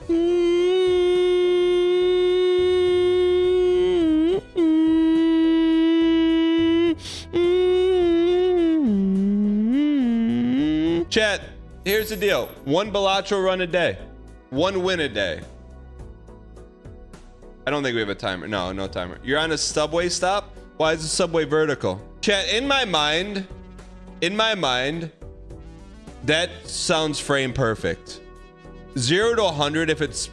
Chat, here's the deal. One Balatro run a day. One win a day. I don't think we have a timer. No, no timer. You're on a subway stop? Why is the subway vertical? Chat, in my mind, that sounds frame perfect. 0 to 100 if it's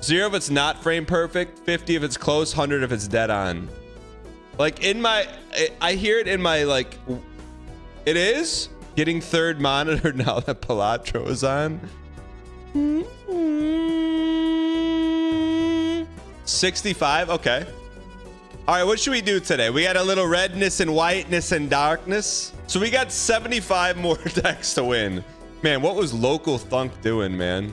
0 if it's not frame perfect, 50 if it's close, 100 if it's dead on. Like in my, I hear it in my like, it is getting third monitor now that Balatro is on. 65, okay. All right, what should we do today? We got a little redness and whiteness and darkness. So we got 75 more decks to win. Man, what was Local Thunk doing, man?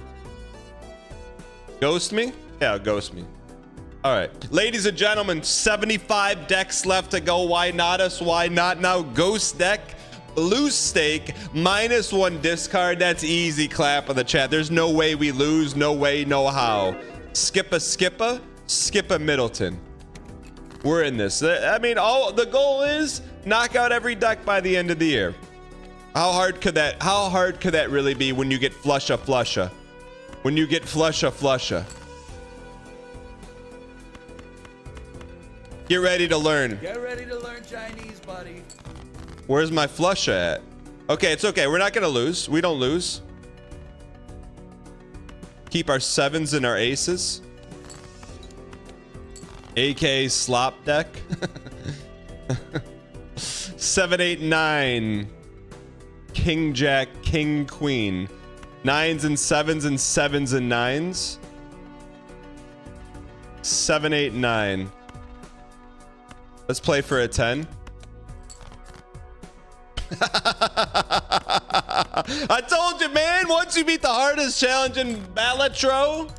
Ghost me? Yeah, ghost me. All right, ladies and gentlemen, 75 decks left to go. Why not us? Why not now? Ghost deck, blue stake, -1 discard. That's easy clap of the chat. There's no way we lose. No way, no how. Skippa Middleton. We're in this. I mean, the goal is knock out every deck by the end of the year. How hard could that really be when you get flusha? When you get flusha. Get ready to learn. Get ready to learn Chinese, buddy. Where's my flusha at? Okay, it's okay. We're not gonna lose. We don't lose. Keep our 7s and our aces. AK slop deck. 7, 8, 9. King, Jack, King, Queen. 9s and 7s and 7s and 9s. 7, 8, 9. Let's play for a 10. I told you, man, once you beat the hardest challenge in Balatro,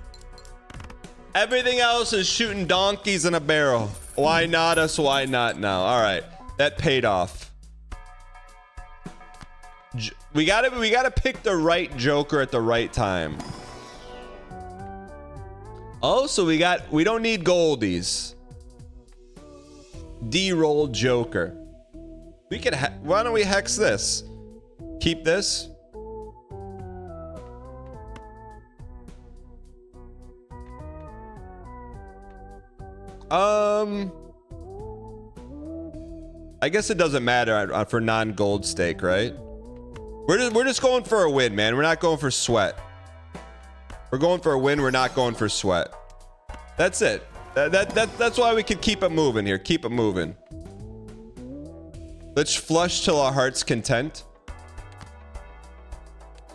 everything else is shooting donkeys in a barrel. Why not us? Why not now? All right, that paid off. We gotta pick the right Joker at the right time. Oh, so we don't need goldies. D-roll Joker. We could, why don't we hex this? Keep this. I guess it doesn't matter for non-gold stake, right? We're just going for a win, man. We're not going for sweat. We're going for a win. We're not going for sweat. That's it. That's why we could keep it moving here. Keep it moving. Let's flush till our heart's content.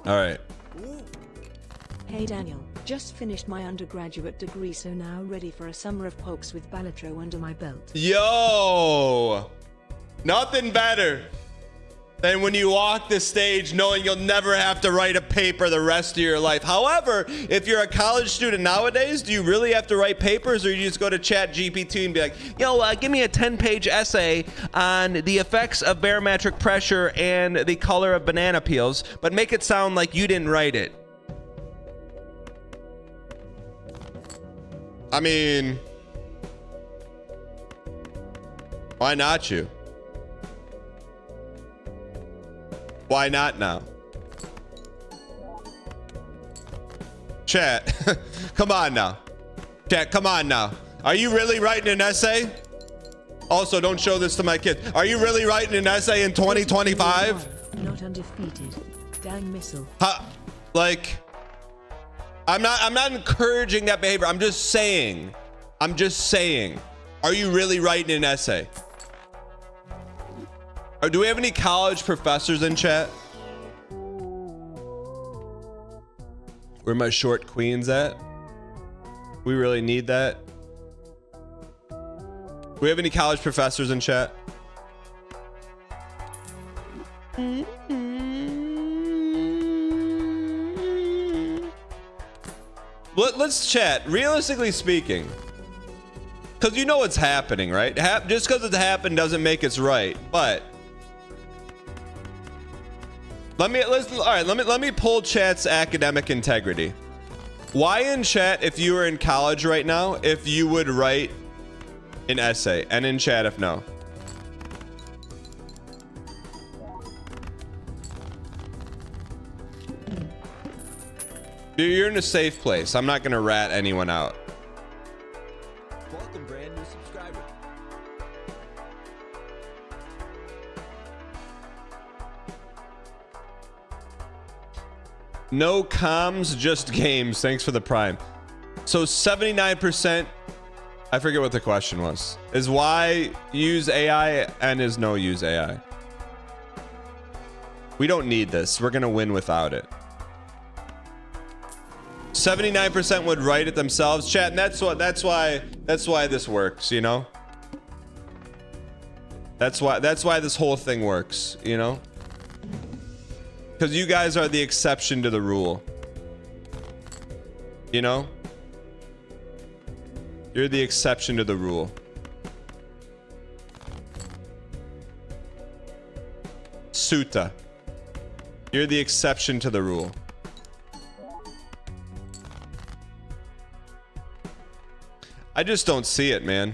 All right. Hey Daniel, just finished my undergraduate degree, so now ready for a summer of pokes with Balatro under my belt. Yo, nothing better than when you walk the stage knowing you'll never have to write a paper the rest of your life. However, if you're a college student nowadays, do you really have to write papers, or you just go to Chat GPT and be like, yo, give me a 10-page essay on the effects of barometric pressure and the color of banana peels, but make it sound like you didn't write it? I mean, why not you? Why not now? Chat, come on now. Chat, come on now. Are you really writing an essay? Also, don't show this to my kids. Are you really writing an essay in 2025? Not undefeated. Dang missile. Like, I'm not encouraging that behavior. I'm just saying. Are you really writing an essay? Or do we have any college professors in chat? Where my short queens at? We really need that. Do we have any college professors in chat? Let's chat. Realistically speaking, because you know what's happening, right? Just because it's happened doesn't make it's right. But let me pull chat's academic integrity. Why in chat, if you were in college right now, if you would write an essay, and in chat if no. Dude, you're in a safe place. I'm not gonna rat anyone out. Welcome, brand new subscriber. No comms, just games. Thanks for the prime. So 79%, I forget what the question was, is why use AI and is no use AI. We don't need this. We're gonna win without it. 79% would write it themselves, chat, and that's why this works, you know? That's why this whole thing works, you know? Because you guys are the exception to the rule. You know? You're the exception to the rule. Suta. You're the exception to the rule. I just don't see it, man.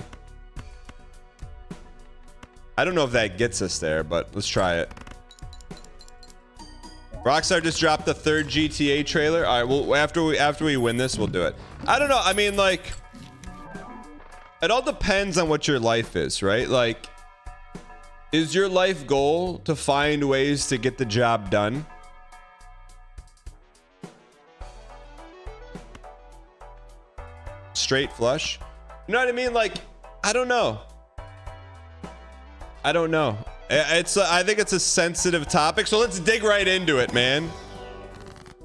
I don't know if that gets us there, but let's try it. Rockstar just dropped the 3rd GTA trailer. All right, well, after we win this, we'll do it. I don't know. I mean, like, it all depends on what your life is, right? Like, is your life goal to find ways to get the job done? Straight flush? You know what I mean? Like, I don't know. I don't know. I think it's a sensitive topic, so let's dig right into it, man.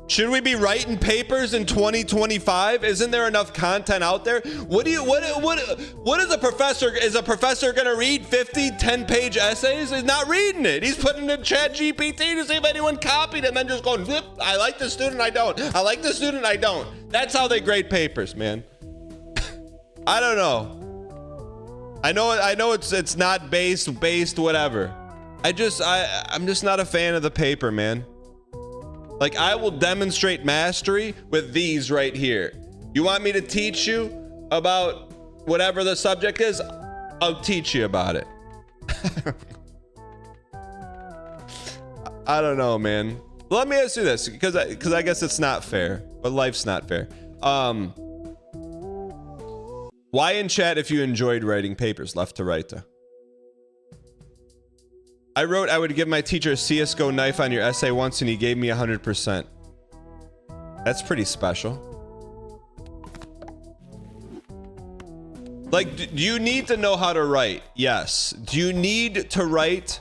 Should we be writing papers in 2025? Isn't there enough content out there? What is a professor? Is a professor gonna read 50 10-page essays? He's not reading it. He's putting it in chat GPT to see if anyone copied it and then just going, flip, I like the student, I don't. I like the student, I don't. That's how they grade papers, man. I don't know. I know it's not based whatever. I'm just not a fan of the paper, man. Like, I will demonstrate mastery with these right here. You want me to teach you about whatever the subject is? I'll teach you about it. I don't know, man. Let me ask you this, because I guess it's not fair, but life's not fair. Why in chat if you enjoyed writing papers? Left to right to. I wrote I would give my teacher a CSGO knife on your essay once and he gave me 100%. That's pretty special. Like, do you need to know how to write? Yes. Do you need to write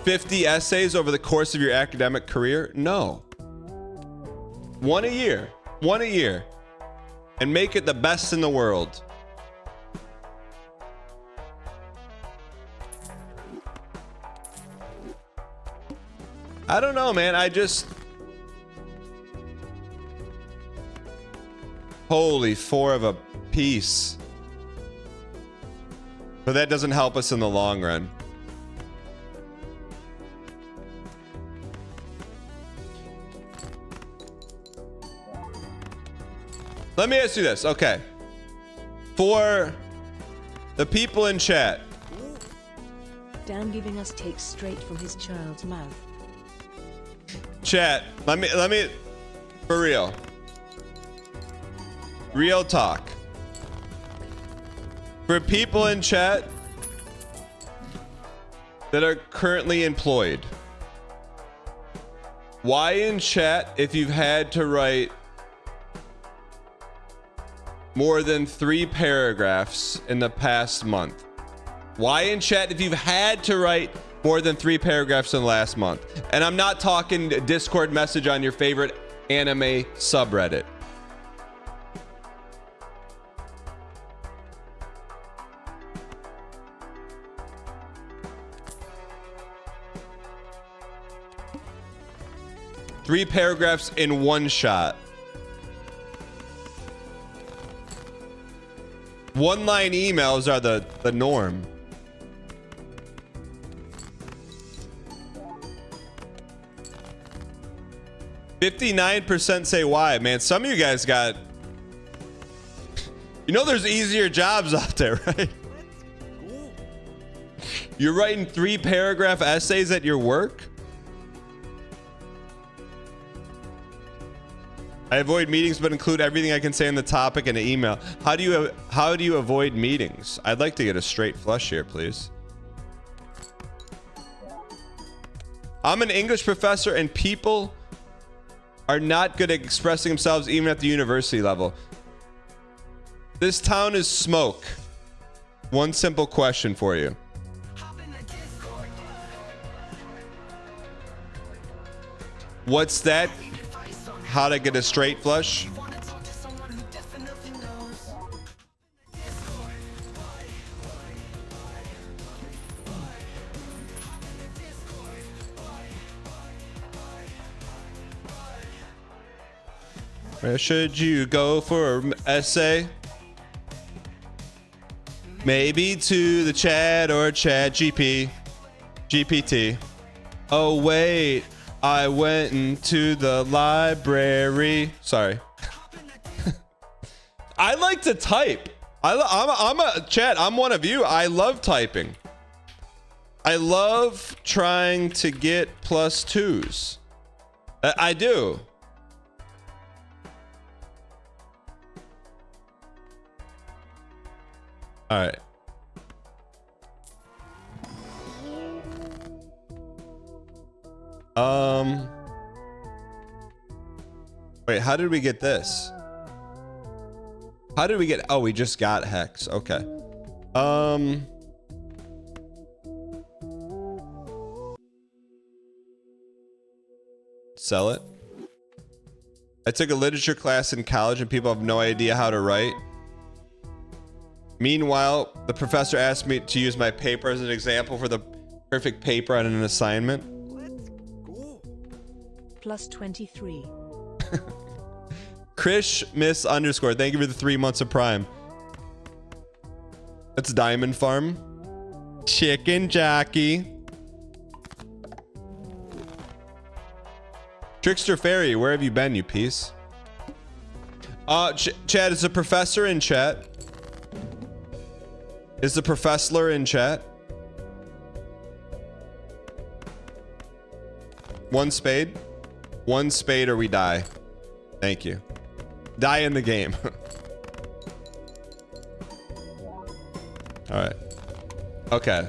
50 essays over the course of your academic career? No. One a year. One a year. And make it the best in the world. I don't know, man. Holy, 4 of a piece. But that doesn't help us in the long run. Let me ask you this, okay. For the people in chat. Dan giving us takes straight from his child's mouth. Chat, let me, for real. Real talk. For people in chat that are currently employed. Why in chat, if you've had to write more than 3 paragraphs in the past month? Why in chat if you've had to write more than 3 paragraphs in the last month? And I'm not talking Discord message on your favorite anime subreddit. Three paragraphs in one shot. One-line emails are the norm. 59% say why, man. Some of you guys got, you know, there's easier jobs out there, right? You're writing 3-paragraph essays at your work? I avoid meetings but include everything I can say on the topic in an email. How do you avoid meetings? I'd like to get a straight flush here, please. I'm an English professor and people are not good at expressing themselves even at the university level. This town is smoke. One simple question for you. What's that? How to get a straight flush? Where should you go for an essay? Maybe to the chat or GPT. Oh wait, I went into the library. Sorry. I like to type. I'm a chat. I'm one of you. I love typing. I love trying to get +2s. I do. All right. Wait, how did we get this? How did we get, oh, we just got Hex. Okay. Sell it. I took a literature class in college and people have no idea how to write. Meanwhile, the professor asked me to use my paper as an example for the perfect paper on an assignment. +23. Krish Miss _ thank you for the 3 months of Prime. That's Diamond Farm. Chicken Jockey. Trickster Fairy, where have you been, you piece? Chad, is the professor in chat? Is the professor in chat? One spade or we die. Thank you. Die in the game. All right. Okay.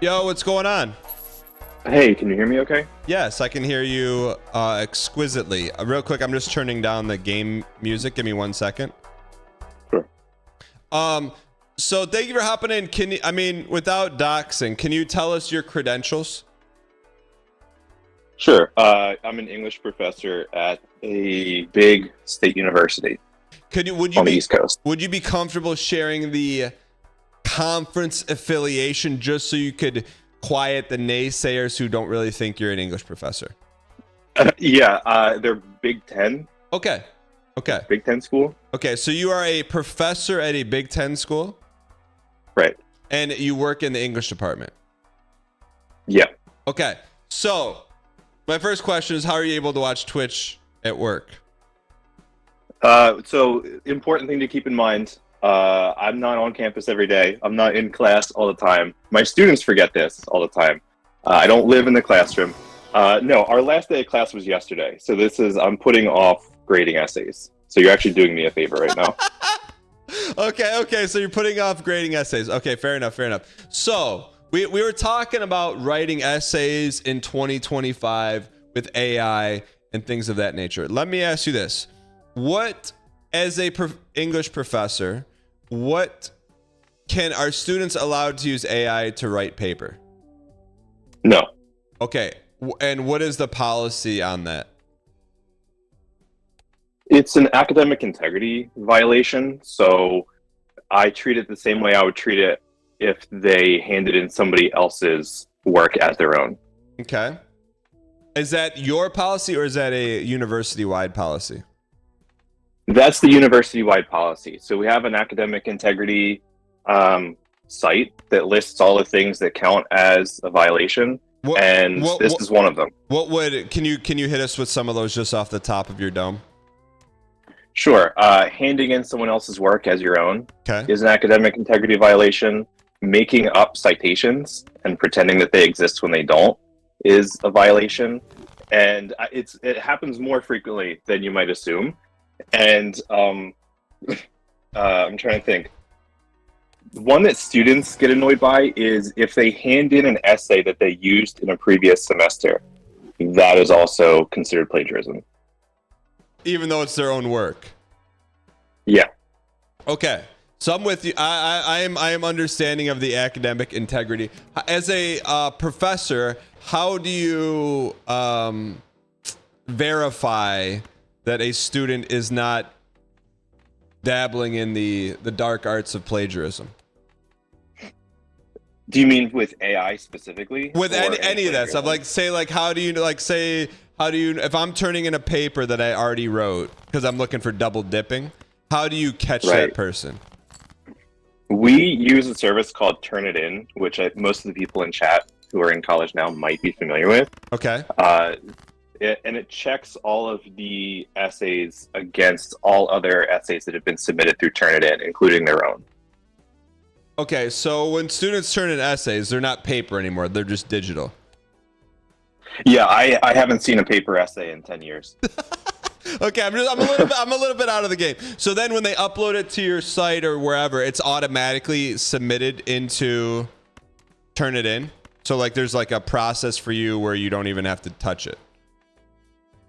Yo, what's going on? Hey, can you hear me okay? Yes, I can hear you exquisitely. Real quick, I'm just turning down the game music. Give me 1 second. Sure. So thank you for hopping in. Can you, I mean, without doxing, can you tell us your credentials? Sure. I'm an English professor at a big state university Would you on the be East Coast. would you be comfortable sharing the conference affiliation just so you could quiet the naysayers who don't really think you're an English professor? Yeah, they're Big Ten. Okay. Okay. Big Ten school. Okay, so you are a professor at a Big Ten school? Right. And you work in the English department? Yeah. Okay, so my first question is, how are you able to watch Twitch at work? So important thing to keep in mind, I'm not on campus every day. I'm not in class all the time. My students forget this all the time. I don't live in the classroom. No, our last day of class was yesterday. So I'm putting off grading essays. So you're actually doing me a favor right now. Okay, so you're putting off grading essays. Okay, fair enough. So we were talking about writing essays in 2025 with AI and things of that nature. Let me ask you this. What, as a English professor, are students allowed to use AI to write paper? No. Okay, and what is the policy on that? It's an academic integrity violation. So I treat it the same way I would treat it if they handed in somebody else's work as their own. Okay. Is that your policy or is that a university-wide policy? That's the university-wide policy. So we have an academic integrity site that lists all the things that count as a violation, this is one of them. Can you hit us with some of those just off the top of your dome? Sure. Handing in someone else's work as your own is an academic integrity violation. Making up citations and pretending that they exist when they don't is a violation. And it happens more frequently than you might assume. And I'm trying to think. One that students get annoyed by is if they hand in an essay that they used in a previous semester. That is also considered plagiarism. Even though it's their own work. Yeah. Okay. So I'm with you. I am understanding of the academic integrity. As a professor, how do you verify that a student is not dabbling in the dark arts of plagiarism? Do you mean with AI specifically? With any of that stuff, if I'm turning in a paper that I already wrote because I'm looking for double dipping, how do you catch that person? We use a service called Turnitin, which most of the people in chat who are in college now might be familiar with. Okay. It checks all of the essays against all other essays that have been submitted through Turnitin, including their own. Okay, so when students turn in essays, they're not paper anymore; they're just digital. Yeah, I haven't seen a paper essay in 10 years. Okay, I'm a little bit out of the game. So then when they upload it to your site or wherever, it's automatically submitted into Turnitin. So like there's like a process for you where you don't even have to touch it.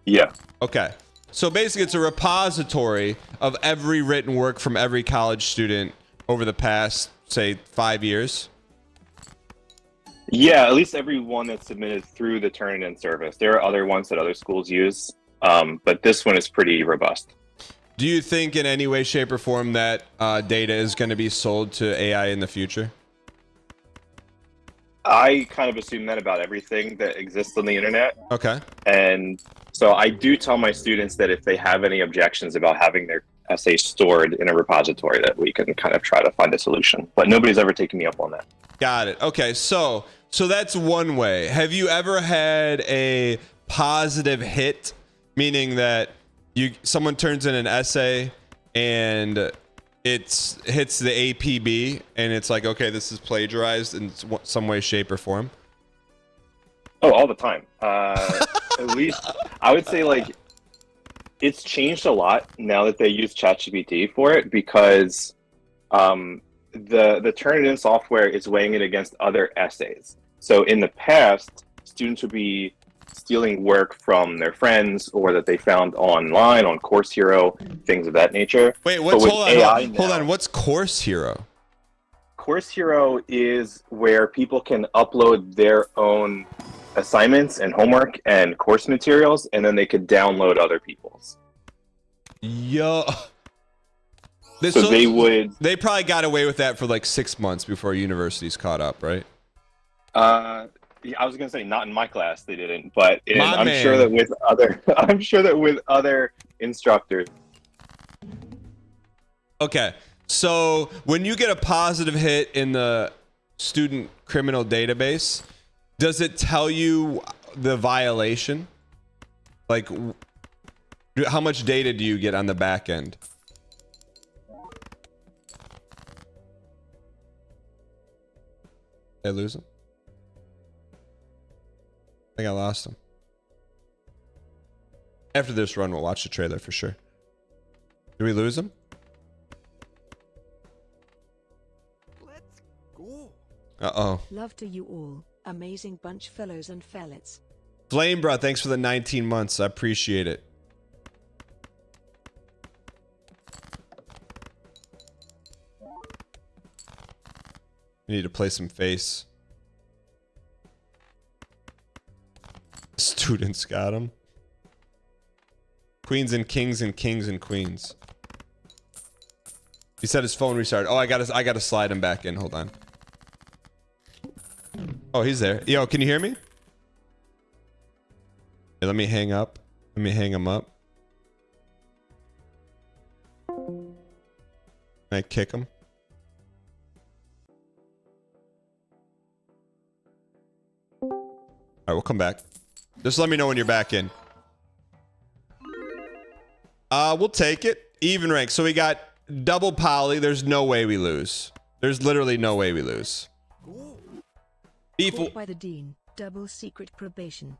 Yeah. Okay. So basically it's a repository of every written work from every college student over the past, say, 5 years. Yeah, at least every one that's submitted through the Turnitin service. There are other ones that other schools use. But this one is pretty robust. Do you think in any way, shape, or form that data is going to be sold to AI in the future? I kind of assume that about everything that exists on the internet. Okay. And so I do tell my students that if they have any objections about having their essay stored in a repository, that we can kind of try to find a solution. But nobody's ever taken me up on that. Got it. Okay, so that's one way. Have you ever had a positive hit? Meaning that someone turns in an essay and it hits the APB and it's like, okay, this is plagiarized in some way, shape, or form. Oh, all the time. At least I would say like it's changed a lot now that they use ChatGPT for it because the Turnitin software is weighing it against other essays. So in the past, students would be stealing work from their friends or that they found online on Course Hero, things of that nature. Wait, hold on. What's Course Hero? Course Hero is where people can upload their own assignments and homework and course materials, and then they could download other people's. Yo. They probably got away with that for like 6 months before universities caught up, right? Yeah, I was gonna say not in my class they didn't, but I'm sure that with other instructors. Okay, so when you get a positive hit in the student criminal database, does it tell you the violation? Like, how much data do you get on the back end? Did I lose him? I think I lost him. After this run, we'll watch the trailer for sure. Did we lose him? Let's go. Uh-oh. Love to you all, amazing bunch fellows and fellets. Flame Bro, thanks for the 19 months. I appreciate it. You need to play some face. Students got him. Queens and kings and kings and queens. He said his phone restarted. Oh, I gotta slide him back in. Hold on. Oh, he's there. Yo, can you hear me? Hey, let me hang up. Let me hang him up. Can I kick him? All right, we'll come back. Just let me know when you're back in. We'll take it. Even rank. So we got double poly. There's no way we lose. There's literally no way we lose. Beef Caught by the Dean. Double secret probation.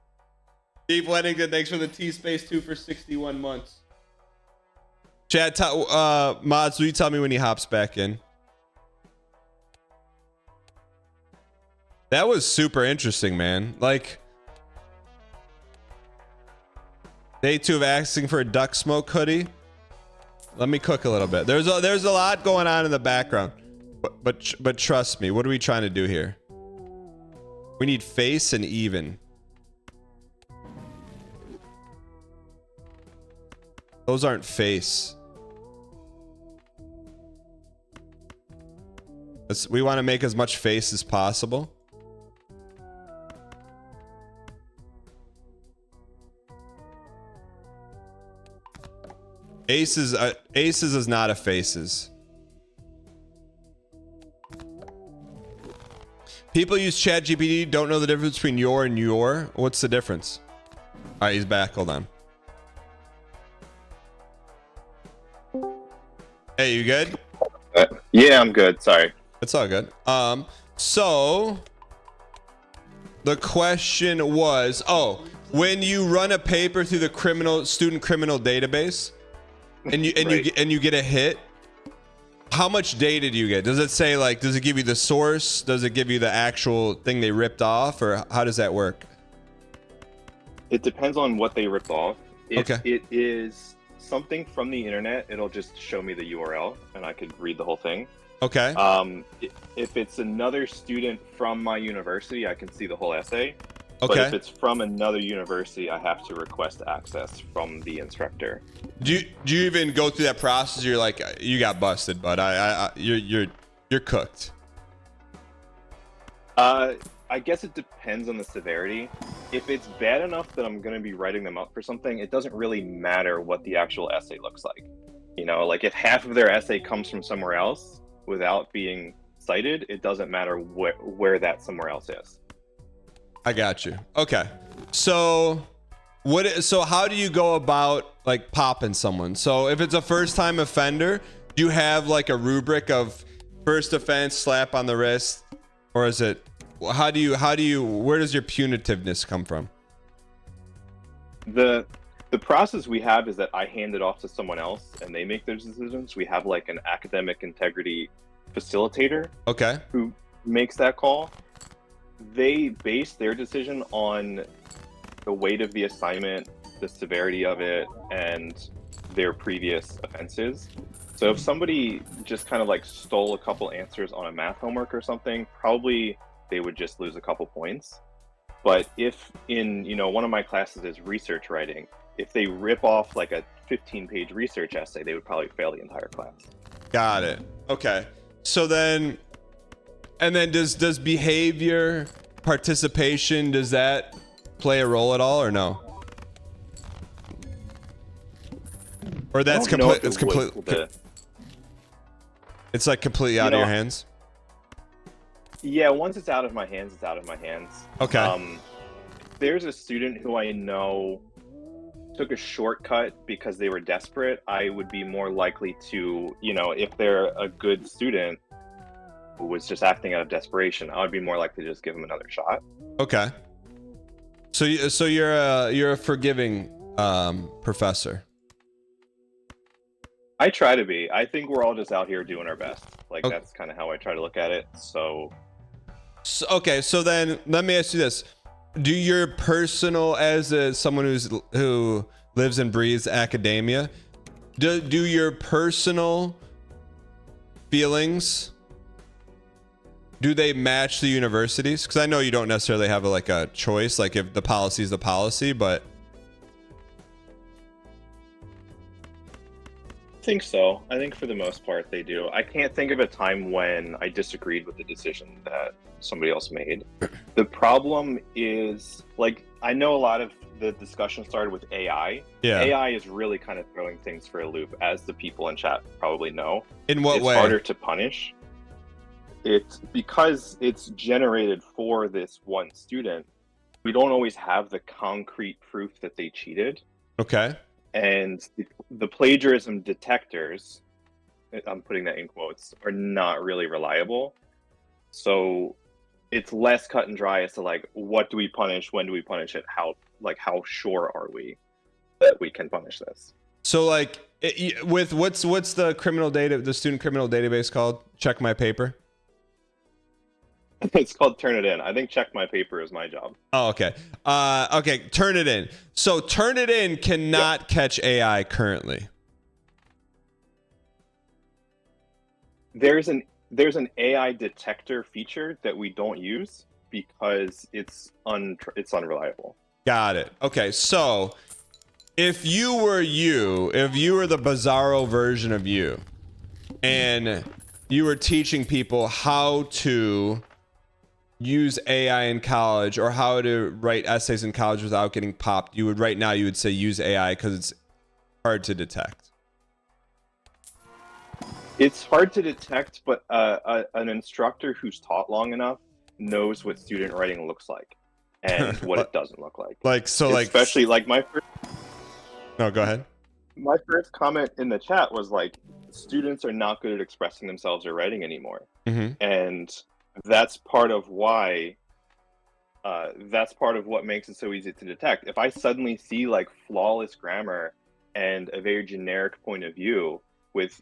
Weddington, thanks for the T-Space 2 for 61 months. Chat, Mods, will you tell me when he hops back in? That was super interesting, man. Like, day 2 of asking for a duck smoke hoodie. Let me cook a little bit. There's a lot going on in the background, but trust me. What are we trying to do here? We need face and even. Those aren't face. We want to make as much face as possible. Aces is not a faces. People use ChatGPT, don't know the difference between your and your. What's the difference? All right, he's back. Hold on. Hey, you good? Yeah, I'm good. Sorry. It's all good. So the question was, when you run a paper through the student criminal database, and you get a hit, how much data do you get? Does it say, like, does it give you the source? Does it give you the actual thing they ripped off, or how does that work? It depends on what they ripped off. If Okay. it is something from the internet, it'll just show me the URL and I could read the whole thing. Okay. If it's another student from my university, I can see the whole essay. But Okay. if it's from another university, I have to request access from the instructor. Do you even go through that process? You're like, you got busted, but you're cooked. I guess it depends on the severity. If it's bad enough that I'm going to be writing them up for something, it doesn't really matter what the actual essay looks like. You know, like if half of their essay comes from somewhere else without being cited, it doesn't matter where that somewhere else is. I got you. Okay. So how do you go about, like, popping someone? So if it's a first time offender, do you have like a rubric of first offense, slap on the wrist, or is it, where does your punitiveness come from? The process we have is that I hand it off to someone else and they make those decisions. We have like an academic integrity facilitator. Okay. Who makes that call. They base their decision on the weight of the assignment, the severity of it, and their previous offenses. So if somebody just kind of like stole a couple answers on a math homework or something, probably they would just lose a couple points. But if in, one of my classes is research writing, if they rip off like a 15-page research essay, they would probably fail the entire class. Got it. Okay. So then, and then does behavior, participation, does that play a role at all, or no? Or that's complete. It's complete. It's like completely out of your hands. Yeah, once it's out of my hands, it's out of my hands. Okay. There's a student who I know took a shortcut because they were desperate. I would be more likely to, if they're a good student who was just acting out of desperation, I would be more likely to just give them another shot. Okay. So you're a forgiving professor. I try to be. I think we're all just out here doing our best. Like, that's kind of how I try to look at it. So okay, so then let me ask you this. Do your personal, as someone who lives and breathes academia, do your personal feelings, do they match the universities? Because I know you don't necessarily have a choice, like if the policy is the policy, but I think so. I think for the most part they do. I can't think of a time when I disagreed with the decision that somebody else made. The problem is, like, I know a lot of the discussion started with AI. Yeah. AI is really kind of throwing things for a loop, as the people in chat probably know. In what It's way? harder to punish. It's because it's generated for this one student. We don't always have the concrete proof that they cheated. Okay. And the plagiarism detectors, I'm putting that in quotes, are not really reliable. So it's less cut and dry as to like, what do we punish, when do we punish it, how sure are we that we can punish this? So like with what's the student criminal database called? Check My Paper. It's called Turn It In. I think Check My Paper is my job. Oh, okay. Okay, Turn It In. So Turn It In cannot catch AI currently. There's an AI detector feature that we don't use because it's unreliable. Got it. Okay, so if you were the Bizarro version of you, and you were teaching people how to use AI in college or how to write essays in college without getting popped, you would say use AI because it's hard to detect. It's hard to detect, but an instructor who's taught long enough knows what student writing looks like and what it doesn't look like. Especially like my first. No, go ahead. My first comment in the chat was like, students are not good at expressing themselves or writing anymore, and that's part of why. That's part of what makes it so easy to detect. If I suddenly see like flawless grammar and a very generic point of view with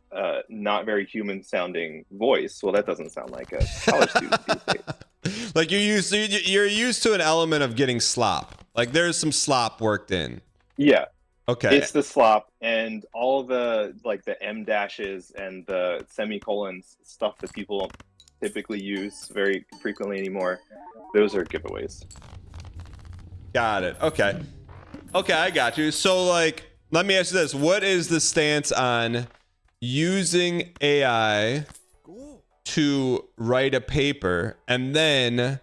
not very human sounding voice, well, that doesn't sound like a college student these days. Like you're used to an element of getting slop. Like there's some slop worked in. Yeah. Okay. It's the slop and all the like the M dashes and the semicolons, stuff that people typically use very frequently anymore. Those are giveaways. Got it. Okay. Okay, I got you. So like, let me ask you this. What is the stance on using AI to write a paper and then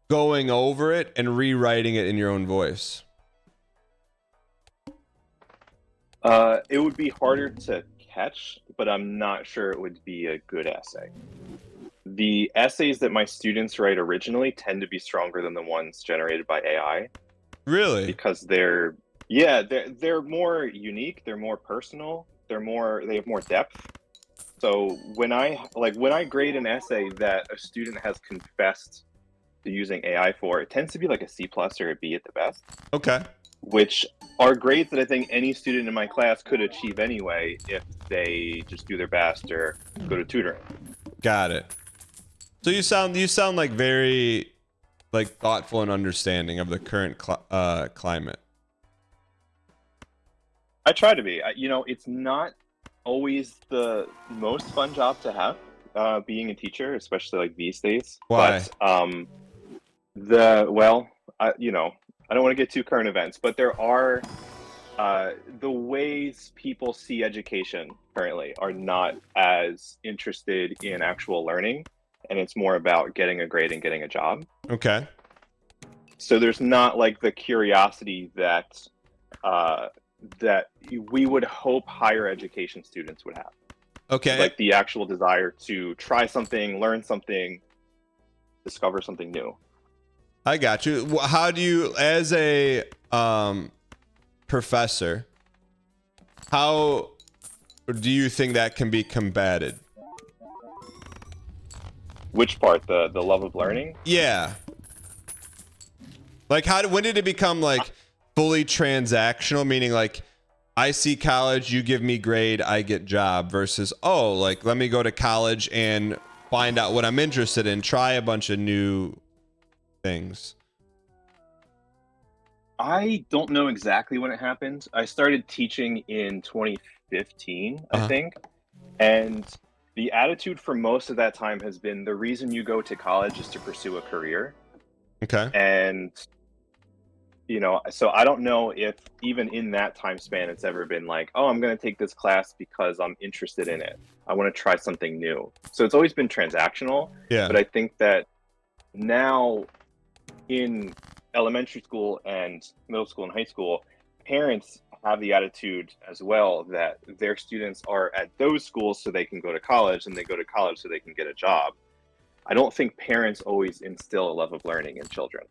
going over it and rewriting it in your own voice? It would be harder to catch, but I'm not sure it would be a good essay. The essays that my students write originally tend to be stronger than the ones generated by AI. Really? Because they're more unique, they're more personal, they have more depth. So when I grade an essay that a student has confessed to using AI for, it tends to be like a C+ or a B at the best. Okay. Which are grades that I think any student in my class could achieve anyway if they just do their best or go to tutoring. Got it. So you sound like very like thoughtful and understanding of the current climate. I try to be. It's not always the most fun job to have, being a teacher, especially like these days. Why? But I don't want to get too current events, but there are the ways people see education currently are not as interested in actual learning, and it's more about getting a grade and getting a job. Okay. So there's not like the curiosity that we would hope higher education students would have. Okay. Like the actual desire to try something, learn something, discover something new. I got you. How do you, as a professor, how do you think that can be combated? Which part? The love of learning? Yeah. Like when did it become like fully transactional, meaning like I see college, you give me grade, I get job, versus like let me go to college and find out what I'm interested in, try a bunch of new things? I don't know exactly when it happened. I started teaching in 2015, I think. And the attitude for most of that time has been the reason you go to college is to pursue a career. Okay. And, so I don't know if even in that time span, it's ever been like, oh, I'm going to take this class because I'm interested in it. I want to try something new. So it's always been transactional. Yeah. But I think that now in elementary school and middle school and high school, parents have the attitude as well that their students are at those schools so they can go to college, and they go to college so they can get a job. I don't think parents always instill a love of learning in children.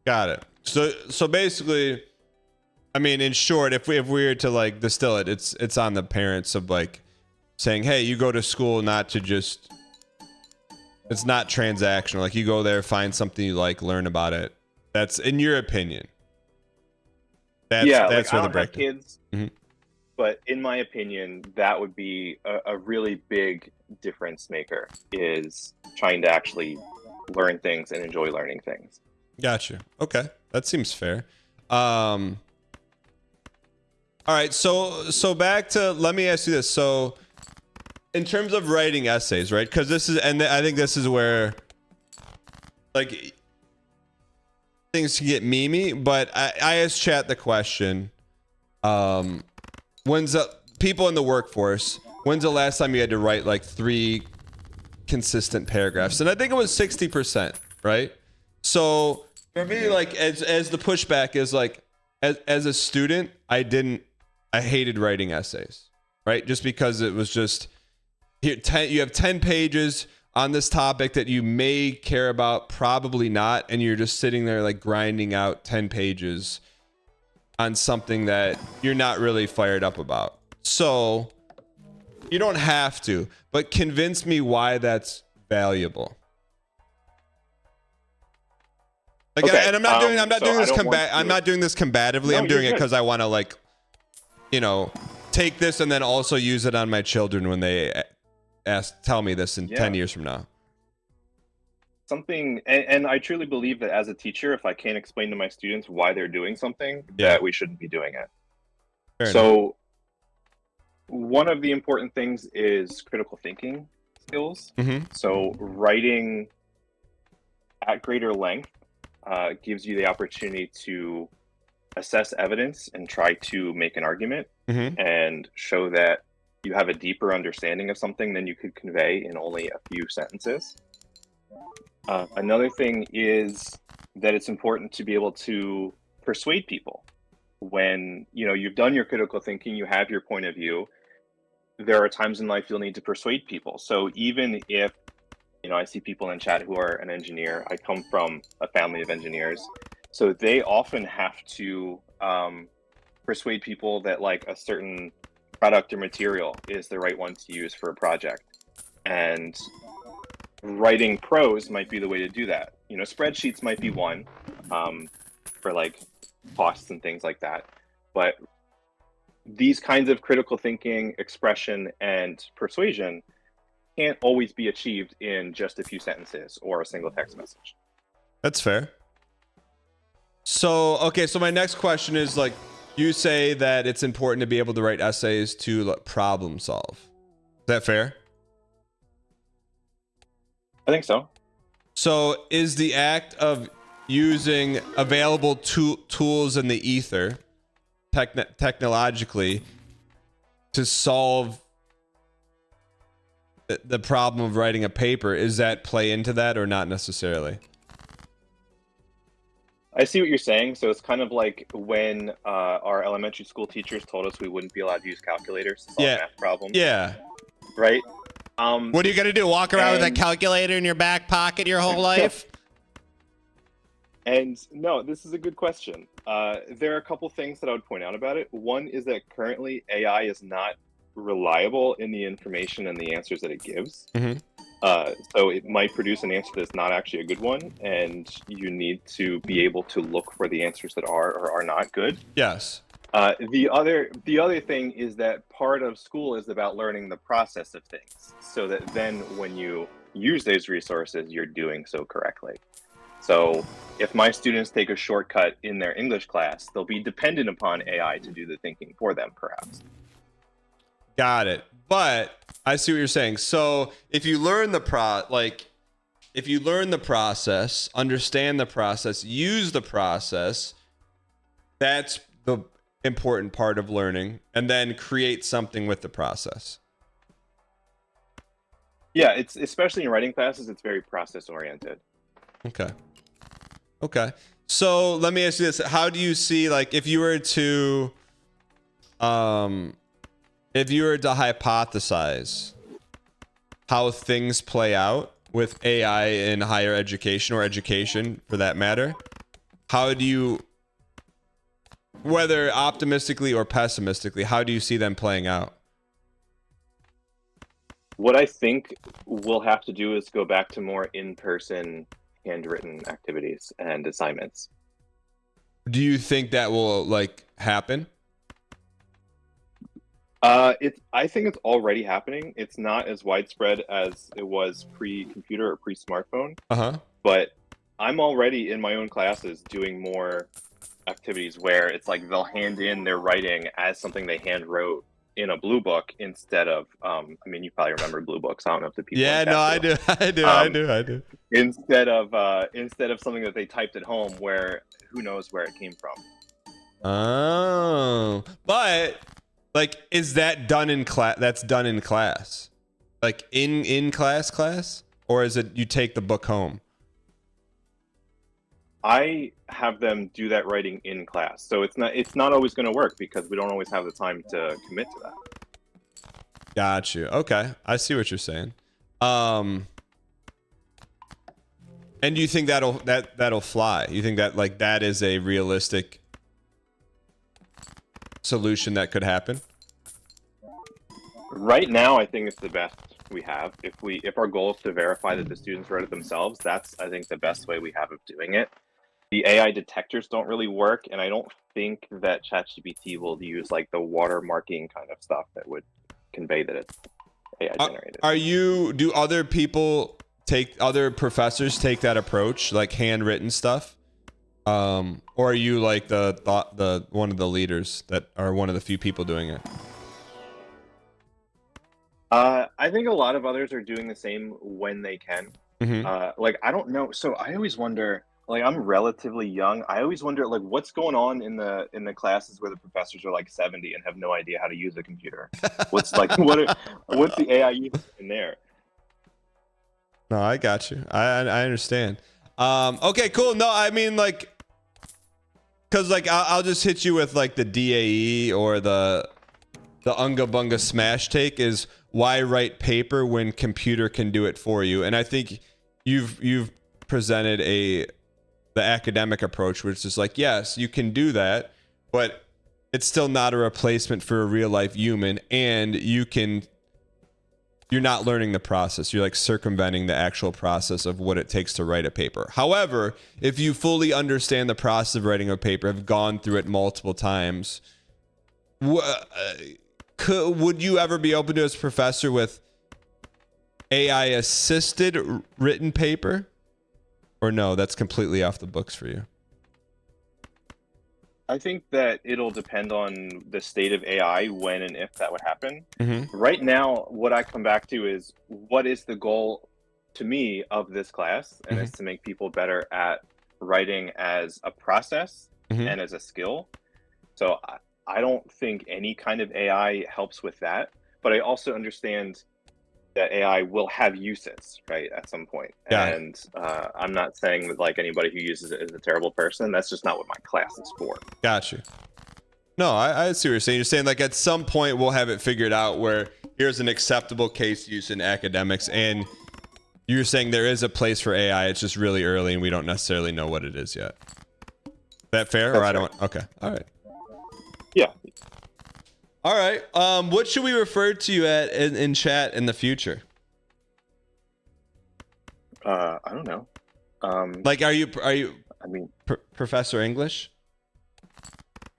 Got it. So basically, I mean, in short, if we were to like distill it, it's on the parents of like saying, hey, you go to school not to just, it's not transactional. Like you go there, find something you like, learn about it. That's in your opinion. That's like, where I the don't have breakdown. kids, but in my opinion, that would be a really big difference maker, is trying to actually learn things and enjoy learning things. Gotcha. Okay, that seems fair. All right, so back to, let me ask you this. So in terms of writing essays, right? Because this is, and I think this is where like things can get memey, but I asked chat the question, people in the workforce, when's the last time you had to write like 3 consistent paragraphs? And I think it was 60%, right? So for me, like as the pushback is like, as a student, I hated writing essays, right? Just because it was just, you have 10 pages on this topic that you may care about, probably not, and you're just sitting there like grinding out 10 pages on something that you're not really fired up about. So you don't have to, but convince me why that's valuable. Like, Okay, and I'm not doing this combatively. No, I'm doing you're it good. because I want to, like, you know, take this and then also use it on my children when they tell me this in 10 years from now. Something, and I truly believe that as a teacher, if I can't explain to my students why they're doing something, that we shouldn't be doing it. Fair enough. So one of the important things is critical thinking skills. So writing at greater length gives you the opportunity to assess evidence and try to make an argument and show that you have a deeper understanding of something than you could convey in only a few sentences. Another thing is that it's important to be able to persuade people. When you've done your critical thinking, you have your point of view, there are times in life you'll need to persuade people. So even if I see people in chat who are an engineer, I come from a family of engineers, so they often have to persuade people that like a certain product or material is the right one to use for a project. And writing prose might be the way to do that. Spreadsheets might be one for like costs and things like that. But these kinds of critical thinking, expression, and persuasion can't always be achieved in just a few sentences or a single text message. That's fair. So, okay, so my next question is, like, you say that it's important to be able to write essays to like, problem solve. Is that fair? I think so. So is the act of using available tools in the ether technologically to solve the problem of writing a paper, is that play into that or not necessarily? I see what you're saying. So it's kind of like when our elementary school teachers told us we wouldn't be allowed to use calculators to solve math problems. Yeah. Right? What are you going to do? Walk around with a calculator in your back pocket your whole life? And no, this is a good question. There are a couple things that I would point out about it. One is that currently AI is not reliable in the information and the answers that it gives. So it might produce an answer that's not actually a good one, and you need to be able to look for the answers that are or are not good. Yes. The other thing is that part of school is about learning the process of things, so that then when you use those resources, you're doing so correctly. So if my students take a shortcut in their English class, they'll be dependent upon AI to do the thinking for them, perhaps. Got it. But I see what you're saying. So if you learn the process, understand the process, use the process, that's the important part of learning, and then create something with the process. Yeah, it's especially in writing classes, it's very process oriented. Okay. Okay. So let me ask you this. How do you see, like, if you were to hypothesize how things play out with AI in higher education, or education for that matter, how do you, whether optimistically or pessimistically, how do you see them playing out? What I think we'll have to do is go back to more in-person handwritten activities and assignments. Do you think that will, like, happen? I think it's already happening. It's not as widespread as it was pre-computer or pre-smartphone. But I'm already in my own classes doing more activities where it's like they'll hand in their writing as something they hand wrote in a blue book instead of I mean, you probably remember blue books. I don't know if the people Yeah, in no, chat do. I do. Instead of something that they typed at home where who knows where it came from. Oh, but like, is that done in class? That's done in class, like in class, or is it you take the book home? I have them do that writing in class, so it's not always going to work because we don't always have the time to commit to that. Got you. Okay, I see what you're saying. And do you think that'll fly? You think that, like, that is a realistic solution that could happen? Right now, I think it's the best we have. If our goal is to verify that the students wrote it themselves, that's, I think, the best way we have of doing it. The AI detectors don't really work, and I don't think that ChatGPT will use like the watermarking kind of stuff that would convey that it's AI generated. Do other professors take that approach, like handwritten stuff? Or are you like the one of the leaders that are one of the few people doing it? I think a lot of others are doing the same when they can. Like, I don't know. So I always wonder, like, I'm relatively young. I always wonder, like, what's going on in the classes where the professors are like 70 and have no idea how to use a computer. What's like what's the AI using in there? No, I got you. I understand. Okay, cool. No, I mean, like, because like I'll just hit you with like the DAE or the Unga Bunga smash take is, why write paper when computer can do it for you? And I think you've presented the academic approach, which is like, yes, you can do that, but it's still not a replacement for a real life human, and you're not learning the process. You're like circumventing the actual process of what it takes to write a paper. However, if you fully understand the process of writing a paper, have gone through it multiple times, would you ever be open to, as a professor, with AI assisted written paper? Or no, that's completely off the books for you? I think that it'll depend on the state of AI when and if that would happen. Right now, what I come back to is, what is the goal to me of this class? And it's to make people better at writing as a process and as a skill. So I don't think any kind of AI helps with that, but I also understand that AI will have uses, right, at some point. And I'm not saying that like anybody who uses it is a terrible person. That's just not what my class is for. Got you. No, I see what you're saying. You're saying like at some point we'll have it figured out where here's an acceptable case use in academics, and you're saying there is a place for AI. It's just really early and we don't necessarily know what it is yet. Is that fair? That's or I right. don't. Okay. All right. Yeah. All right. What should we refer to you at in chat in the future? I don't know. Like, are you? I mean, Professor English?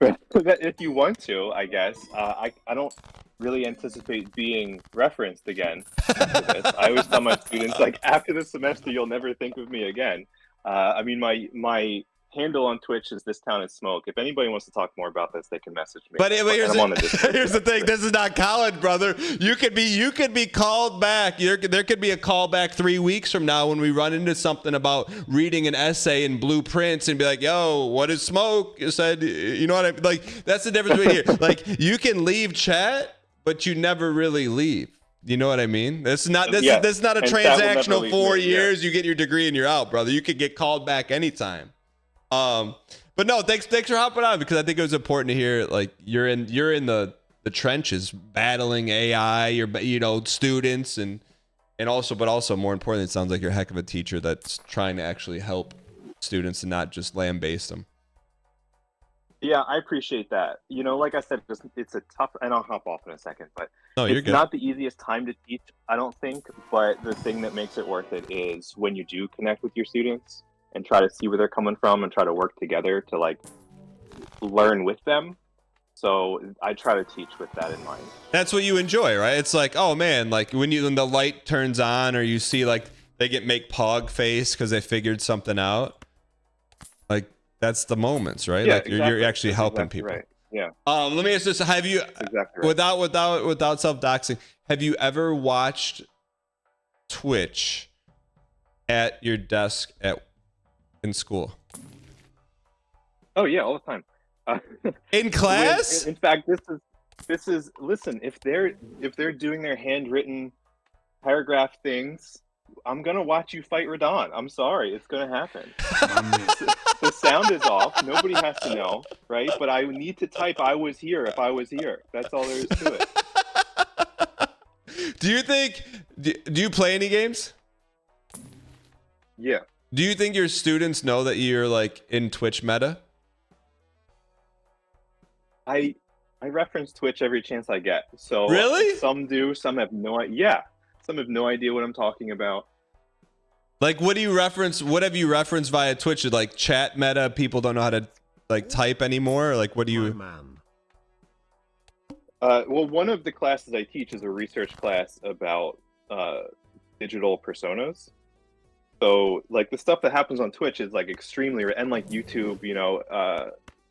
if you want to, I guess. I don't really anticipate being referenced again after this. I always tell my students, like, after this semester, you'll never think of me again. I mean, my handle on Twitch is This Town is Smoke. If anybody wants to talk more about this, they can message me. But here's, I'm on the Discord. here's the thing. This is not college, brother. You could be called back. There could be a callback 3 weeks from now when we run into something about reading an essay in blueprints and be like, yo, what is smoke? You said, you know what I mean? Like, that's the difference between here. Like, you can leave chat, but you never really leave. You know what I mean? This is not this Yeah, this is not a and that will never transactional leave 4 me, yeah. years. You get your degree and you're out, brother. You could get called back anytime. But no, thanks for hopping on, because I think it was important to hear, like, you're in the trenches battling AI, students and also more importantly, it sounds like you're a heck of a teacher that's trying to actually help students and not just lambaste them. Yeah, I appreciate that. Like I said, it's a tough, and I'll hop off in a second, but No, you're it's good. not the easiest time to teach, I don't think, but the thing that makes it worth it is when you do connect with your students and try to see where they're coming from and try to work together to, like, learn with them. So I try to teach with that in mind. That's what you enjoy, right? It's like, oh man, like when the light turns on, or you see like they make pog face because they figured something out. Like, that's the moments, right? Yeah, Like you're actually That's helping exactly people. right. Yeah, Let me ask this: have you, exactly right. without self-doxing, have you ever watched Twitch at your desk in school? Oh yeah, all the time. In class? In fact, this is listen. If they're doing their handwritten paragraph things, I'm gonna watch you fight Radon. I'm sorry, it's gonna happen. The sound is off. Nobody has to know, right? But I need to type "I was here" if I was here. That's all there is to it. Do you play any games? Yeah. Do you think your students know that you're like in Twitch meta? I reference Twitch every chance I get. So Really? some do, some have no idea. Yeah, some have no idea what I'm talking about. Like, what do you reference? What have you referenced via Twitch? Like chat meta? People don't know how to like type anymore. Or like, what do you? Well, one of the classes I teach is a research class about digital personas. So, like, the stuff that happens on Twitch is like extremely, and like YouTube,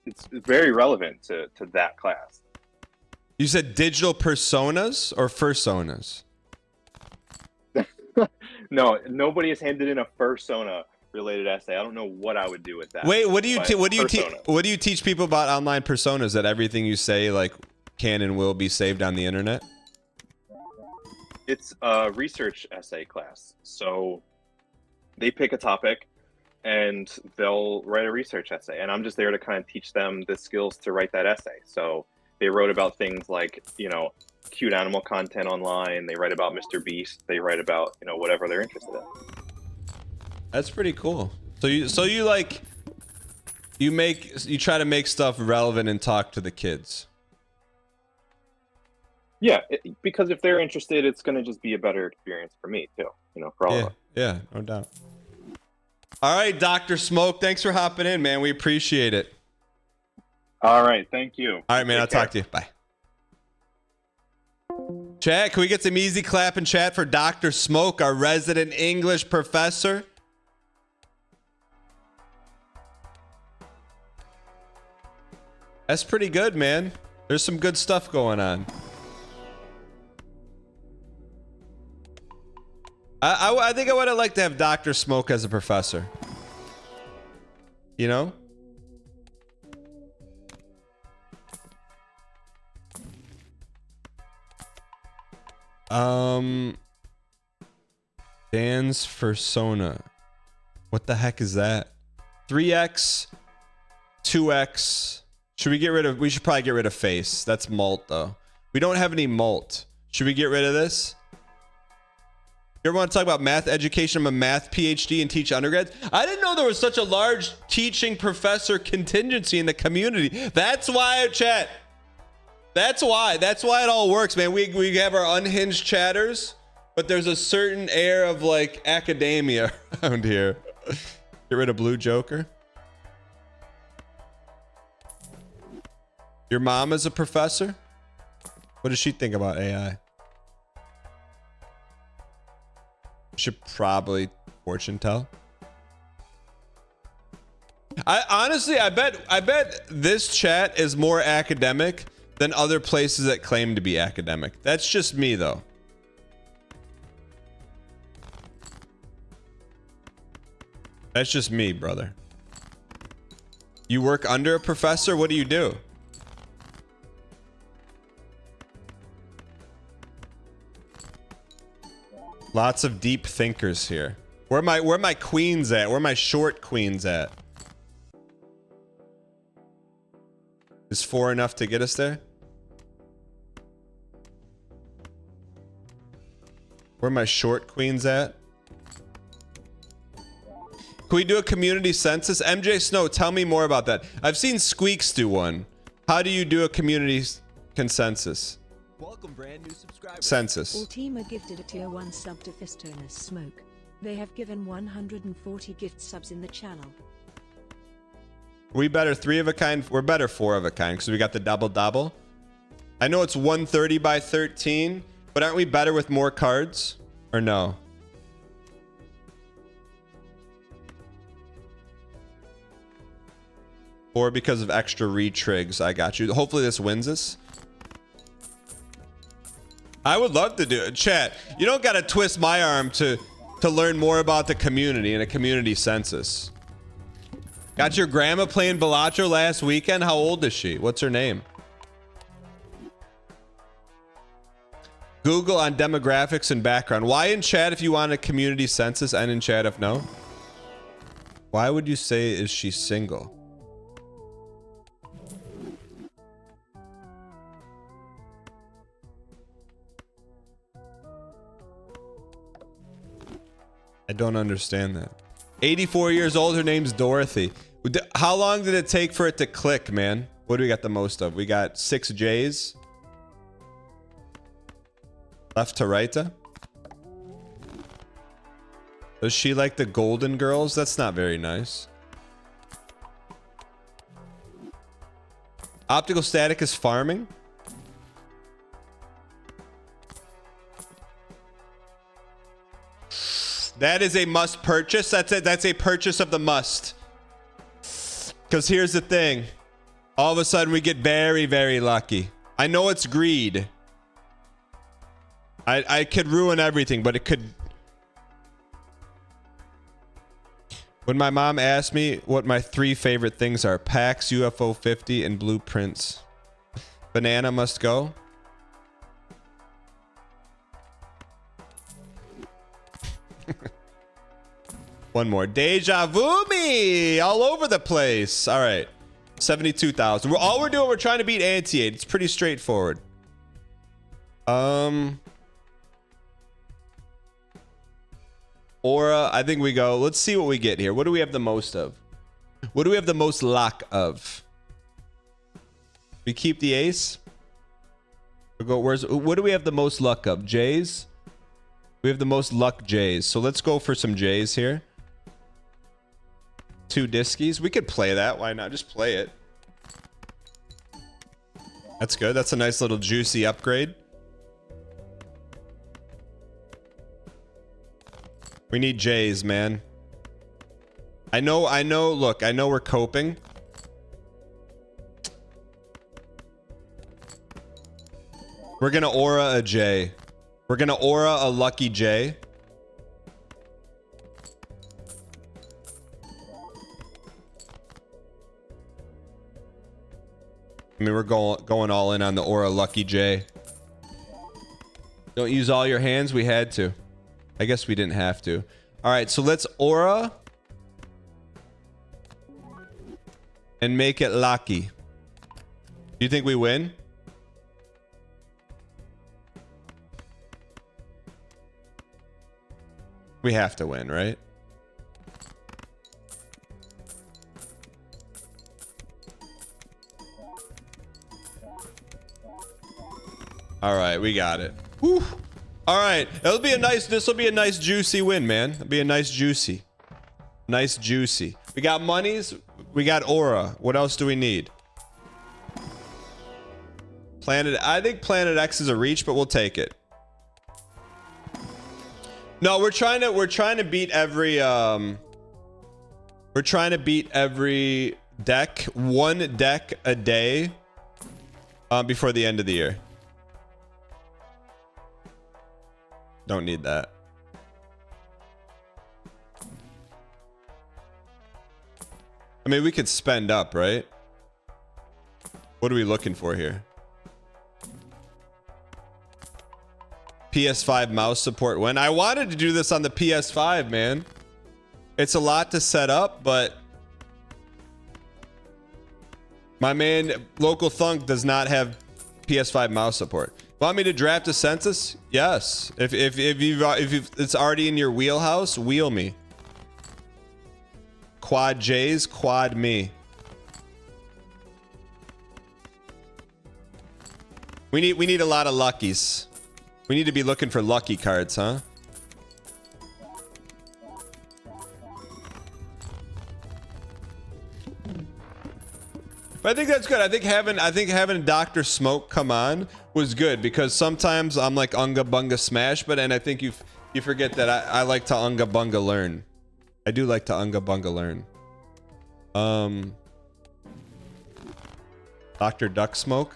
it's very relevant to that class. You said digital personas or fursonas? No, nobody has handed in a fursona related essay. I don't know what I would do with that. Wait, what do you Persona. what do you teach people about online personas? That everything you say like can and will be saved on the internet? It's a research essay class. So they pick a topic and they'll write a research essay, and I'm just there to kind of teach them the skills to write that essay. So they wrote about things like, cute animal content online. They write about Mr. Beast. They write about, whatever they're interested in. That's pretty cool. So you try to make stuff relevant and talk to the kids. Yeah, because if they're interested, it's going to just be a better experience for me too, for all of us. Yeah, no doubt. All right, Dr. Smoke, thanks for hopping in, man. We appreciate it. All right, thank you. All right, man, I'll talk to you. Bye. Chat, can we get some easy clap in chat for Dr. Smoke, our resident English professor? That's pretty good, man. There's some good stuff going on. I think I would have liked to have Dr. Smoke as a professor. You know? Dan's Fursona. What the heck is that? 3x, 2x. We should probably get rid of face. That's malt though. We don't have any malt. Should we get rid of this? You ever want to talk about math education? I'm a math PhD and teach undergrads. I didn't know there was such a large teaching professor contingency in the community. That's why, chat. That's why it all works, man. We have our unhinged chatters, but there's a certain air of like academia around here. Get rid of Blue Joker. Your mom is a professor? What does she think about AI? Should probably fortune tell. I bet this chat is more academic than other places that claim to be academic. That's just me though. That's just me, brother. You work under a professor? What do you do? Lots of deep thinkers here. Where my queens at? Where my short queens at? Is 4 enough to get us there? Where my short queens at? Can we do a community census? MJ Snow, tell me more about that. I've seen Squeaks do one. How do you do a community consensus? Welcome, brand new subscribers. Census. Ultima gifted a tier 1 sub to Fistonus Smoke. They have given 140 gift subs in the channel. We better 3 of a kind. We're better 4 of a kind because we got the double. I know it's 130 by 13, but aren't we better with more cards? Or no? Or because of extra retrigs. I got you. Hopefully this wins us. I would love to do it. Chat, you don't got to twist my arm to learn more about the community and a community census. Got your grandma playing Balatro last weekend? How old is she? What's her name? Google on demographics and background. Why in chat if you want a community census and in chat if no? Why would you say is she single? I don't understand that. 84 years old. Her name's Dorothy. How long did it take for it to click, man? What do we got the most of? We got 6 J's. Left to right. Does she like the Golden Girls? That's not very nice. Optical static is farming. That is a must purchase. That's it. That's a purchase of the must. Because here's the thing. All of a sudden we get very, very lucky. I know it's greed. I could ruin everything, but it could. When my mom asked me what my 3 favorite things are, PAX, UFO 50, and blueprints. Banana must go. One more. Deja vu me all over the place. All right. 72,000. All we're doing, we're trying to beat anti-8. It's pretty straightforward. Aura, I think we go. Let's see what we get here. What do we have the most of? What do we have the most luck of? We keep the ace. We go. What do we have the most luck of? J's. We have the most luck J's. So let's go for some J's here. 2 diskies. We could play that. Why not? Just play it. That's good. That's a nice little juicy upgrade. We need J's, man. I know. Look, I know we're coping. We're gonna aura a J. We're gonna aura a lucky J. I mean, we're going all in on the aura lucky J. Don't use all your hands. We had to. I guess we didn't have to. All right, so let's aura and make it lucky. Do you think we win? We have to win, right? All right, we got it. Whew. All right, it'll be a nice. This will be a nice juicy win, man. It'll be a nice juicy. Nice juicy. We got monies. We got aura. What else do we need? Planet. I think Planet X is a reach, but we'll take it. No, we're trying to beat every we're trying to beat every deck, 1 deck a day before the end of the year. Don't need that. I mean, we could spend up, right? What are we looking for here? PS5 mouse support when I wanted to do this on the PS5, man. It's a lot to set up, but my man Local Thunk does not have PS5 mouse support. Want me to draft a census? Yes. If it's already in your wheelhouse, wheel me. Quad J's, quad me. We need a lot of luckies. We need to be looking for lucky cards, huh? But I think that's good. I think having Dr. Smoke come on was good because sometimes I'm like unga bunga smash, but and I think you forget that I like to unga bunga learn. I do like to unga bunga learn. Dr. Duck Smoke.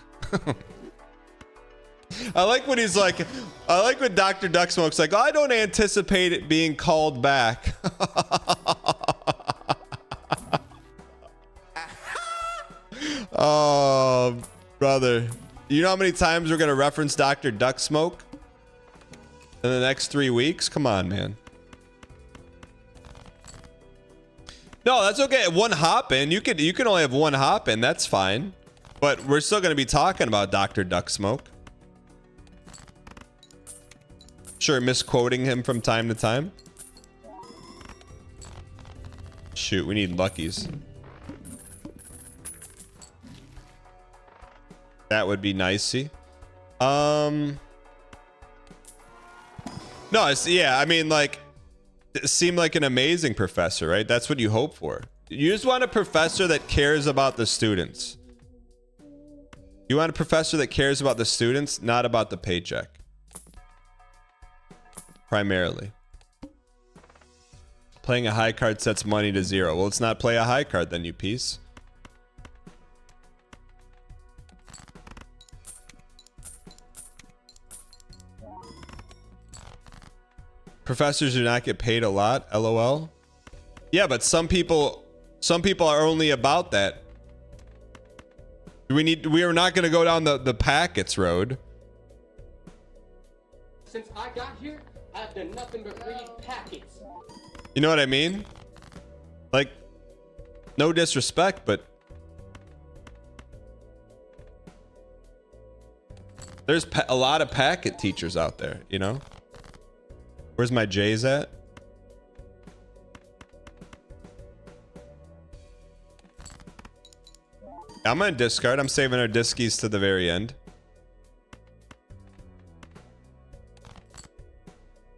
I like when he's like, I like when Dr. Duck Smoke's like, I don't anticipate it being called back. Oh, brother. You know how many times we're going to reference Dr. Duck Smoke in the next 3 weeks? Come on, man. No, that's okay. One hop in. You can only have one hop in. That's fine. But we're still going to be talking about Dr. Duck Smoke. Sure, misquoting him from time to time. Shoot, we need luckies. That would be nicey. No, it's, yeah, I mean, like, it seemed like an amazing professor, right? That's what you hope for. You just want a professor that cares about the students. You want a professor that cares about the students, not about the paycheck. Primarily. Playing a high card sets money to 0. Well, let's not play a high card then, you piece. Professors do not get paid a lot, LOL. Yeah, but some people are only about that. We are not going to go down the packets road. Since I got here, I've done nothing but read packets. You know what I mean? Like, no disrespect, but there's a lot of packet teachers out there, you know? Where's my J's at? I'm gonna discard. I'm saving our diskies to the very end.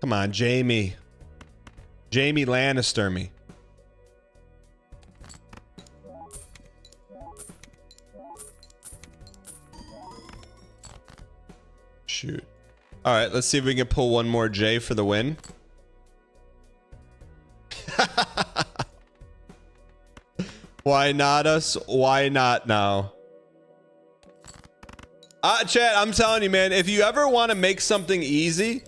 Come on, Jamie. Jamie Lannister me. Shoot. All right, let's see if we can pull one more J for the win. Why not us? Why not now? Chat, I'm telling you, man, if you ever want to make something easy,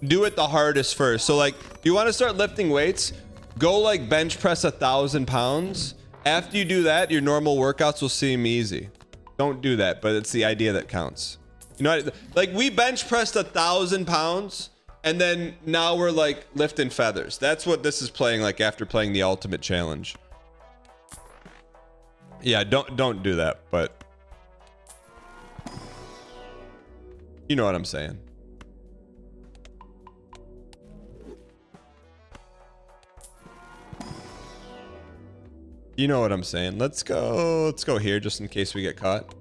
do it the hardest first. So like, you want to start lifting weights, go like bench press 1,000 pounds. After you do that, your normal workouts will seem easy. Don't do that, but it's the idea that counts. You know, like we bench pressed 1,000 pounds and then now we're like lifting feathers. That's what this is playing like after playing the ultimate challenge. Yeah, don't do that, but you know what I'm saying. You know what I'm saying. Let's go here just in case we get caught.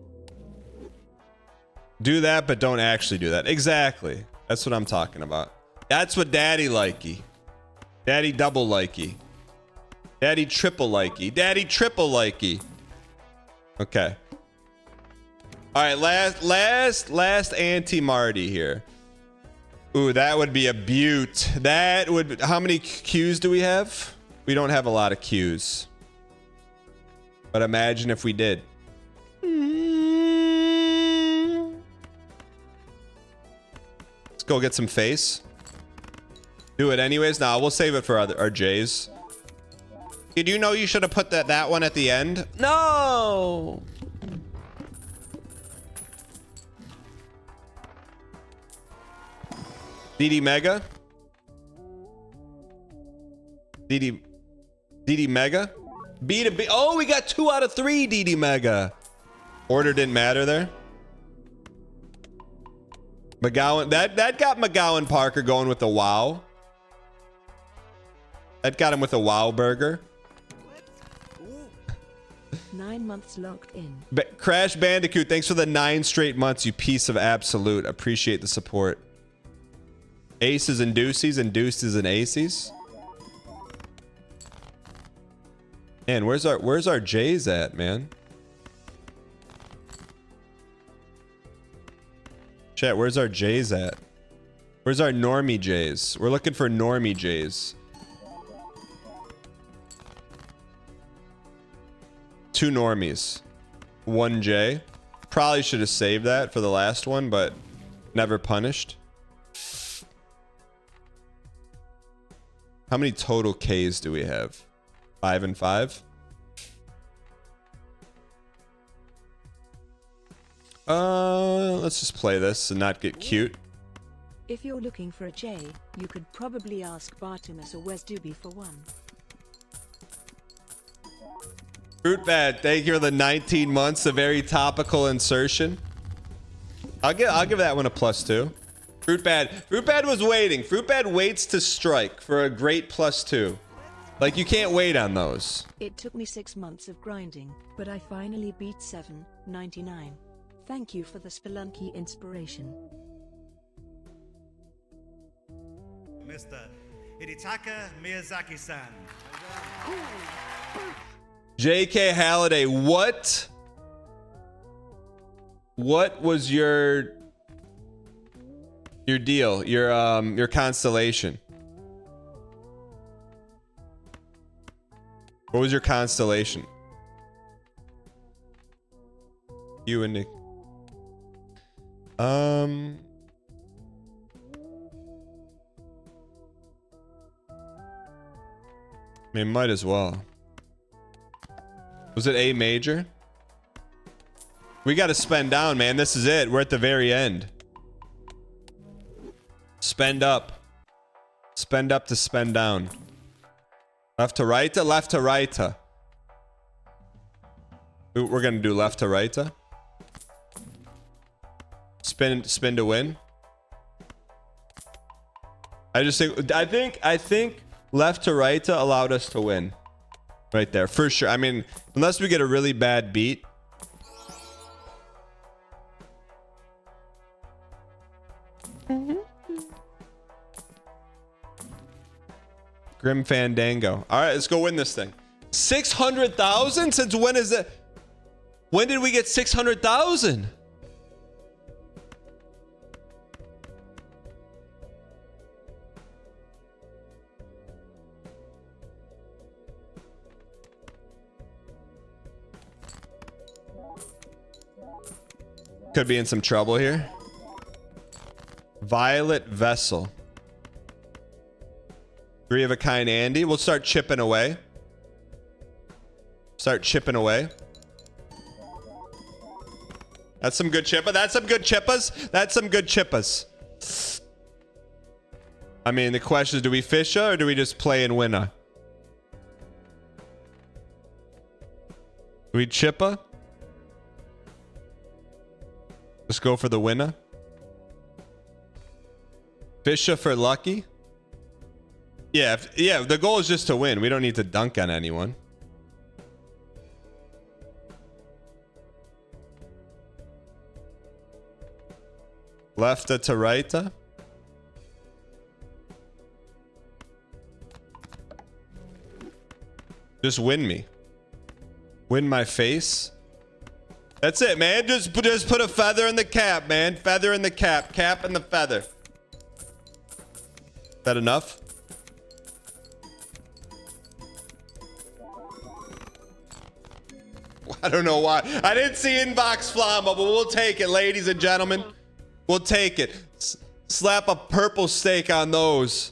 Do that, but don't actually do that. Exactly. That's what I'm talking about. That's what daddy likey. Daddy double likey. Daddy triple likey. Daddy triple likey. Okay. All right, last anti-Marty here. Ooh, that would be a beaut. That would, how many Qs do we have? We don't have a lot of Qs. But imagine if we did. Let's go get some face. Do it anyways. Nah, we'll save it for our J's. Did you know you should have put that one at the end? No. DD Mega. DD Mega. B to B. Oh, we got 2 out of 3 DD Mega. Order didn't matter there. McGowan. That got McGowan Parker going with a wow. That got him with a wow burger. 9 months locked in. Crash Bandicoot, thanks for the 9 straight months, you piece of absolute. Appreciate the support. Aces and deuces and deuces and aces. Man, where's our J's at, man? Chat, where's our J's at? Where's our normie J's? We're looking for normie J's. 2 normies. 1 J. Probably should have saved that for the last one, but never punished. How many total K's do we have? 5 and 5? Let's just play this and not get cute. If you're looking for a J, you could probably ask Bartimus or Wes Doobie for one. Fruit Bad, thank you for the 19 months. A very topical insertion. I'll give that one a +2. Fruit Bad was waiting. Fruit Bad waits to strike for a great +2. Like, you can't wait on those. It took me 6 months of grinding, but I finally beat 799. Thank you for the Spelunky inspiration. Mr. Hidetaka Miyazaki-san. JK Halliday, what was your deal? Your constellation? What was your constellation? You and Nick. I mean, might as well. Was it A major? We got to spend down, man. This is it. We're at the very end. Spend up. Spend up to spend down. Left to right, left to right. We're going to do left to right. Spin to win. I think left to right allowed us to win. Right there, for sure. I mean, unless we get a really bad beat. Grim Fandango. All right, let's go win this thing. 600,000? Since when is it? When did we get 600,000? Could be in some trouble here. Violet Vessel. 3 of a kind Andy. We'll start chipping away. Start chipping away. That's some good chippa. That's some good chippas. That's some good chippas. I mean, the question is, do we fish or do we just play and win? Do we chippa? Let's go for the winner. Fisher for lucky. Yeah, the goal is just to win. We don't need to dunk on anyone. Left to right. Just win me. Win my face. That's it, man. Just put a feather in the cap, man. Feather in the cap. Cap in the feather. Is that enough? I don't know why. I didn't see inbox Flama, but we'll take it, ladies and gentlemen. We'll take it. Slap a purple steak on those.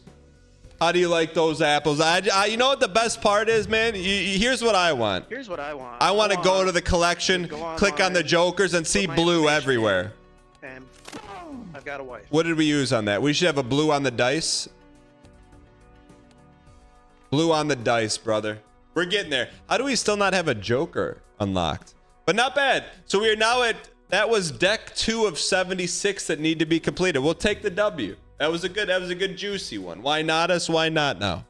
How do you like those apples? You know what the best part is, man? Here's what I want. Here's what I want. I want to go to the collection, click on the jokers, and see blue everywhere. And I've got a wife. What did we use on that? We should have a blue on the dice. Blue on the dice, brother. We're getting there. How do we still not have a Joker unlocked? But not bad. So we are now at, that was deck 2 of 76 that need to be completed. We'll take the W. That was a good juicy one. Why not us? Why not now?